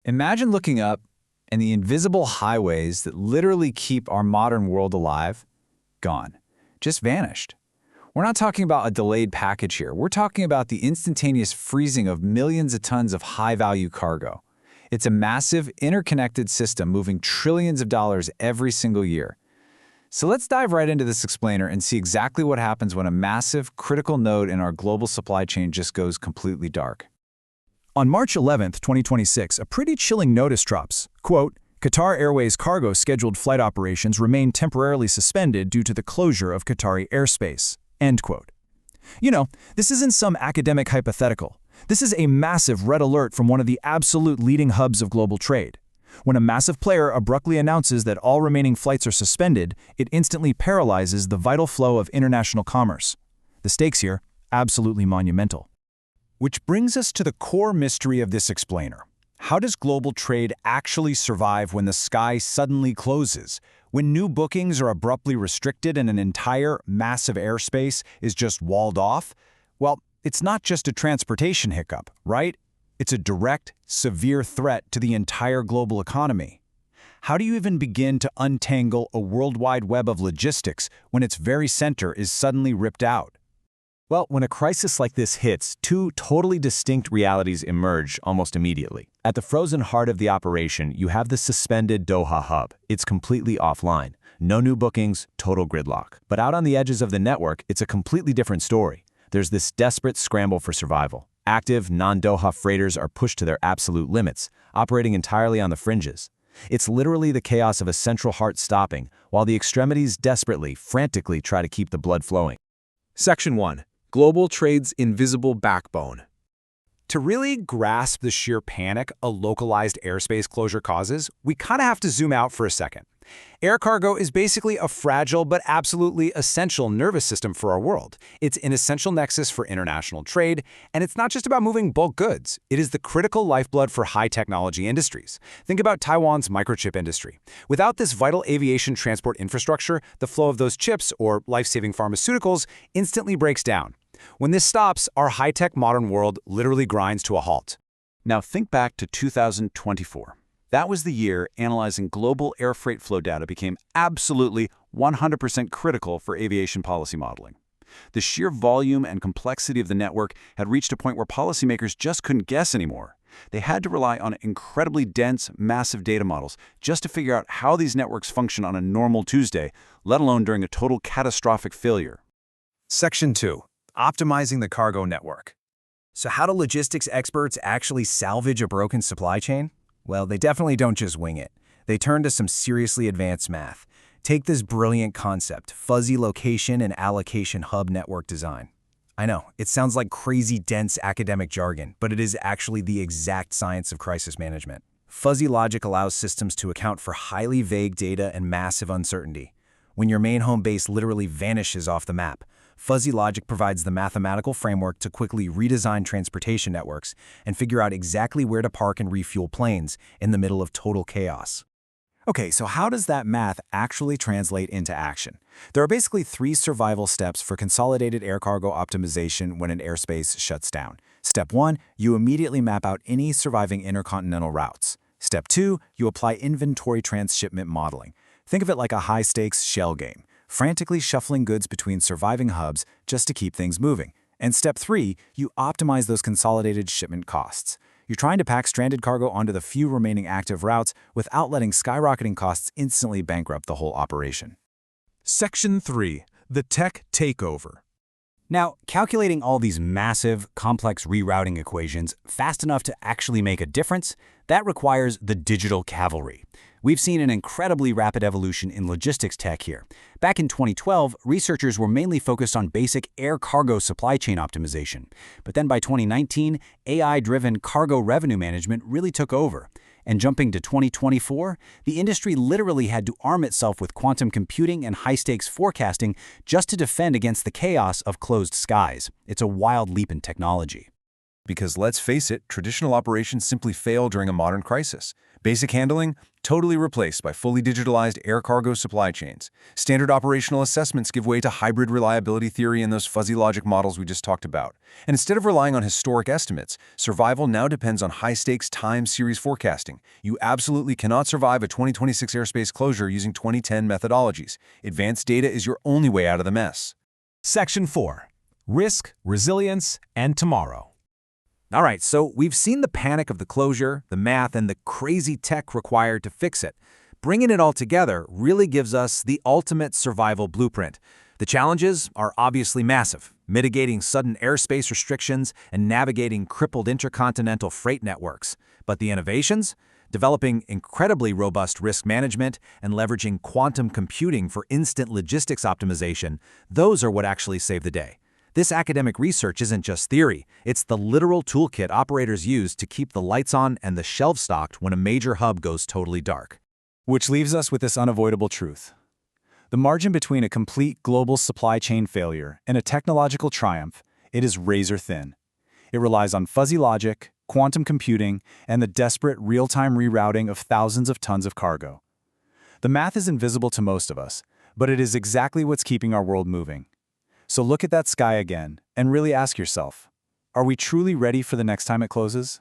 Imagine looking up and the invisible highways that literally keep our modern world alive, gone, just vanished. We're not talking about a delayed package here. We're talking about the instantaneous freezing of millions of tons of high-value cargo. It's a massive, interconnected system moving trillions of dollars every single year. So let's dive right into this explainer and see exactly what happens when a massive, critical node in our global supply chain just goes completely dark. On March 11, 2026, a pretty chilling notice drops. Quote, Qatar Airways cargo scheduled flight operations remain temporarily suspended due to the closure of Qatari airspace. End quote. You know, this isn't some academic hypothetical. This is a massive red alert from one of the absolute leading hubs of global trade. When a massive player abruptly announces that all remaining flights are suspended, it instantly paralyzes the vital flow of international commerce. The stakes here, absolutely monumental. Which brings us to the core mystery of this explainer. How does global trade actually survive when the sky suddenly closes? When new bookings are abruptly restricted and an entire, massive airspace is just walled off? Well, it's not just a transportation hiccup, right? It's a direct, severe threat to the entire global economy. How do you even begin to untangle a worldwide web of logistics when its very center is suddenly ripped out? Well, when a crisis like this hits, two totally distinct realities emerge almost immediately. At the frozen heart of the operation, you have the suspended Doha hub. It's completely offline. No new bookings, total gridlock. But out on the edges of the network, it's a completely different story. There's this desperate scramble for survival. Active, non-Doha freighters are pushed to their absolute limits, operating entirely on the fringes. It's literally the chaos of a central heart stopping, while the extremities desperately, frantically try to keep the blood flowing. Section 1. Global trade's invisible backbone. To really grasp the sheer panic a localized airspace closure causes, we kind of have to zoom out for a second. Air cargo is basically a fragile but absolutely essential nervous system for our world. It's an essential nexus for international trade, and it's not just about moving bulk goods. It is the critical lifeblood for high-technology industries. Think about Taiwan's microchip industry. Without this vital aviation transport infrastructure, the flow of those chips, or life-saving pharmaceuticals, instantly breaks down. When this stops, our high-tech modern world literally grinds to a halt. Now think back to 2024. That was the year analyzing global air freight flow data became absolutely 100% critical for aviation policy modeling. The sheer volume and complexity of the network had reached a point where policymakers just couldn't guess anymore. They had to rely on incredibly dense, massive data models just to figure out how these networks function on a normal Tuesday, let alone during a total catastrophic failure. Section 2. Optimizing the cargo network. So how do logistics experts actually salvage a broken supply chain? Well, they definitely don't just wing it. They turn to some seriously advanced math. Take this brilliant concept, fuzzy location and allocation hub network design. I know, it sounds like crazy dense academic jargon, but it is actually the exact science of crisis management. Fuzzy logic allows systems to account for highly vague data and massive uncertainty. When your main home base literally vanishes off the map, fuzzy logic provides the mathematical framework to quickly redesign transportation networks and figure out exactly where to park and refuel planes in the middle of total chaos. Okay, so how does that math actually translate into action? There are basically 3 survival steps for consolidated air cargo optimization when an airspace shuts down. Step 1, you immediately map out any surviving intercontinental routes. Step 2, you apply inventory transshipment modeling. Think of it like a high-stakes shell game, frantically shuffling goods between surviving hubs just to keep things moving. And step 3, you optimize those consolidated shipment costs. You're trying to pack stranded cargo onto the few remaining active routes without letting skyrocketing costs instantly bankrupt the whole operation. Section 3. The tech takeover. Now, calculating all these massive, complex rerouting equations fast enough to actually make a difference, that requires the digital cavalry. We've seen an incredibly rapid evolution in logistics tech here. Back in 2012, researchers were mainly focused on basic air cargo supply chain optimization. But then by 2019, AI-driven cargo revenue management really took over. And jumping to 2024, the industry literally had to arm itself with quantum computing and high-stakes forecasting just to defend against the chaos of closed skies. It's a wild leap in technology. Because let's face it, traditional operations simply fail during a modern crisis. Basic handling, totally replaced by fully digitalized air cargo supply chains. Standard operational assessments give way to hybrid reliability theory and those fuzzy logic models we just talked about. And instead of relying on historic estimates, survival now depends on high-stakes time series forecasting. You absolutely cannot survive a 2026 airspace closure using 2010 methodologies. Advanced data is your only way out of the mess. Section 4. Risk, Resilience, and Tomorrow. All right, so we've seen the panic of the closure, the math, and the crazy tech required to fix it. Bringing it all together really gives us the ultimate survival blueprint. The challenges are obviously massive: mitigating sudden airspace restrictions and navigating crippled intercontinental freight networks. But the innovations? Developing incredibly robust risk management and leveraging quantum computing for instant logistics optimization, those are what actually save the day. This academic research isn't just theory, it's the literal toolkit operators use to keep the lights on and the shelves stocked when a major hub goes totally dark. Which leaves us with this unavoidable truth. The margin between a complete global supply chain failure and a technological triumph, it is razor thin. It relies on fuzzy logic, quantum computing, and the desperate real-time rerouting of thousands of tons of cargo. The math is invisible to most of us, but it is exactly what's keeping our world moving. So look at that sky again and really ask yourself, are we truly ready for the next time it closes?